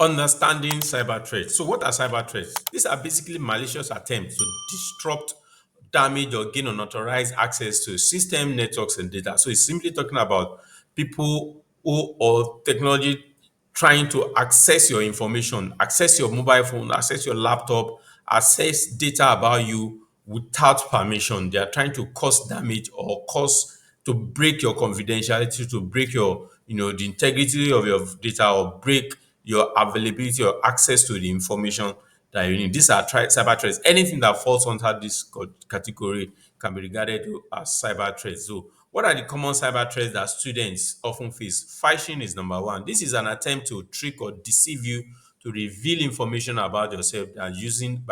Understanding cyber threats. So, what are cyber threats? These are basically malicious attempts to disrupt, damage, or gain unauthorized access to system, networks, and data. So, it's simply talking about people who or technology trying to access your information, access your mobile phone, access your laptop, access data about you without permission. They are trying to cause damage or cause to break your confidentiality, to break your, the integrity of your data, or break your availability or access to the information that you need. These are cyber threats. Anything that falls under this category can be regarded as cyber threats. So, what are the common cyber threats that students often face? Phishing is number one. This is an attempt to trick or deceive you to reveal information about yourself and using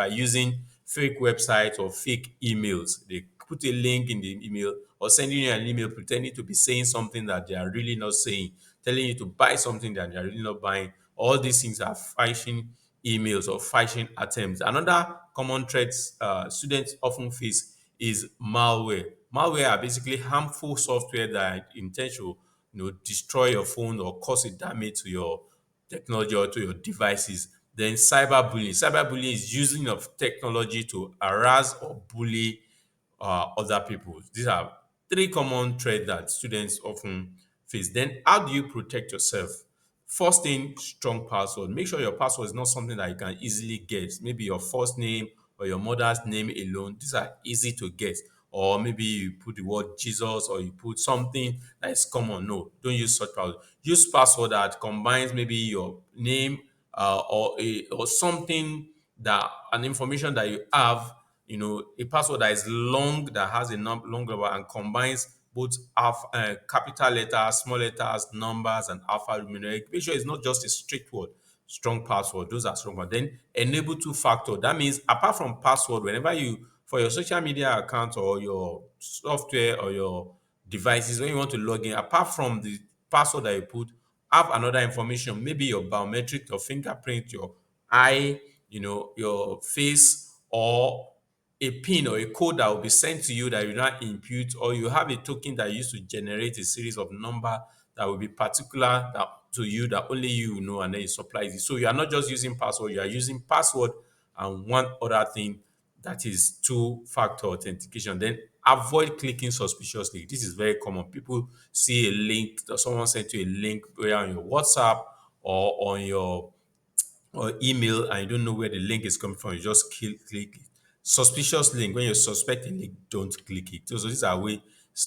fake websites or fake emails. They put a link in the email or sending you an email pretending to be saying something that they are really not saying, telling you to buy something that they are really not buying. All these things are phishing emails or phishing attempts. Another common threat students often face is malware. Malware are basically harmful software that intend to destroy your phone or cause a damage to your technology or to your devices. Then cyberbullying. Cyberbullying is using of technology to harass or bully other people. These are three common threats that students often face. Then, how do you protect yourself? First thing, strong password. Make sure your password is not something that you can easily get. Maybe your first name or your mother's name alone. These are easy to get. Or maybe you put the word Jesus or you put something that is common. No, don't use such password. Use password that combines maybe your name or something that an information that you have, a password that is long, that has a long number and combines both capital letters, small letters, numbers, and alphanumeric. Make sure it's not just a straight word. Strong password. Those are strong. But then enable two-factor. That means apart from password, whenever you for your social media account or your software or your devices, when you want to log in, apart from the password that you put, have another information, maybe your biometric, your fingerprint, your eye, your face, or a pin or a code that will be sent to you that you not impute, or you have a token that you use to generate a series of number that will be particular to you, that only you know, and then it supplies it. So you are not just using password, you are using password and one other thing, that is two-factor authentication. Then avoid clicking suspiciously. This is very common. People see a link, or someone sent you a link whether on your WhatsApp or on your or email, and you don't know where the link is coming from. You just click it. Suspicious link. When you suspect a link, don't click it. So these are ways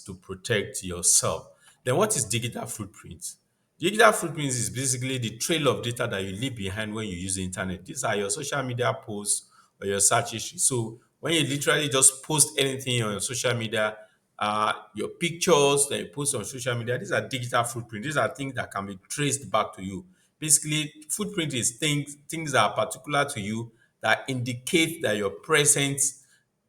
to protect yourself. Then what is digital footprint? Digital footprint is basically the trail of data that you leave behind when you use the internet. These are your social media posts or your search history. So when you literally just post anything on your social media, your pictures that you post on social media, these are digital footprint. These are things that can be traced back to you. Basically, footprint is things that are particular to you that indicate that your presence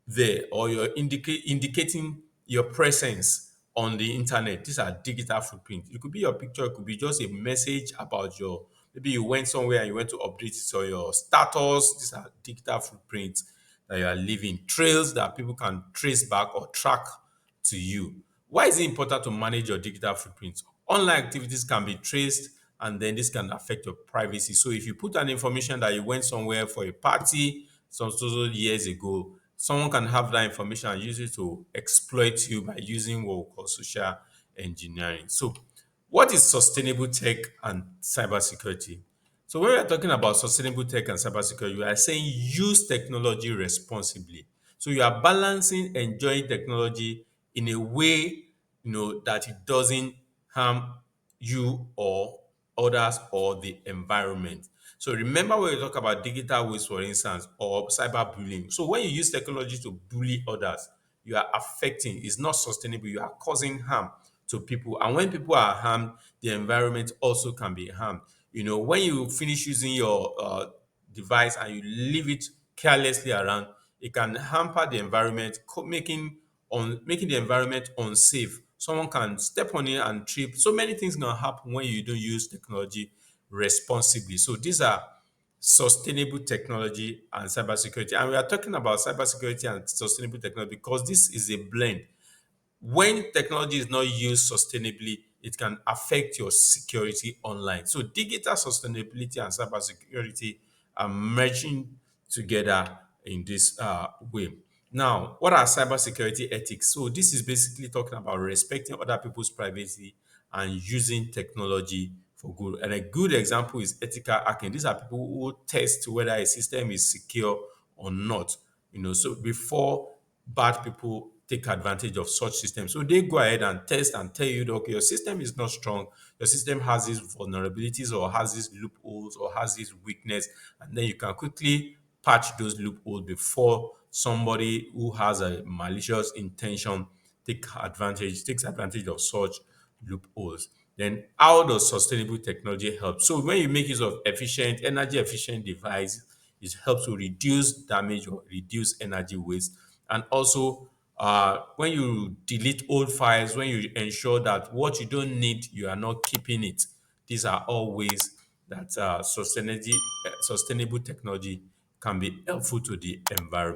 there, or you're indicating your presence on the internet. These are digital footprint. It could be your picture, it could be just a message about your, maybe you went somewhere and you went to update it on your status. These are digital footprints that you are leaving, trails that people can trace back or track to you. Why is it important to manage your digital footprint? Online activities can be traced, and then this can affect your privacy. So if you put an information that you went somewhere for a party some years ago, someone can have that information and use it to exploit you by using what we call social engineering. So, what is sustainable tech and cybersecurity? So, when we are talking about sustainable tech and cybersecurity, we are saying use technology responsibly. So, you are balancing enjoying technology in a way, that it doesn't harm you or others or the environment. So remember when we talk about digital waste, for instance, or cyberbullying. So when you use technology to bully others, you are affecting, it's not sustainable, you are causing harm to people. And when people are harmed, the environment also can be harmed. When you finish using your device and you leave it carelessly around, it can hamper the environment, making the environment unsafe. Someone can step on it and trip. So many things can happen when you don't use technology responsibly. So these are sustainable technology and cybersecurity. And we are talking about cybersecurity and sustainable technology because this is a blend. When technology is not used sustainably, it can affect your security online. So digital sustainability and cybersecurity are merging together in this way. Now, what are cybersecurity ethics? So this is basically talking about respecting other people's privacy and using technology for good. And a good example is ethical hacking. These are people who test whether a system is secure or not. So before bad people take advantage of such systems, so they go ahead and test and tell you that okay, your system is not strong, your system has these vulnerabilities or has these loopholes or has this weakness, and then you can quickly patch those loopholes before somebody who has a malicious intention takes advantage of such loopholes. Then how does sustainable technology help? So when you make use of energy efficient device, it helps to reduce damage or reduce energy waste. And also when you delete old files, when you ensure that what you don't need, you are not keeping it. These are all ways that sustainable technology can be helpful to the environment.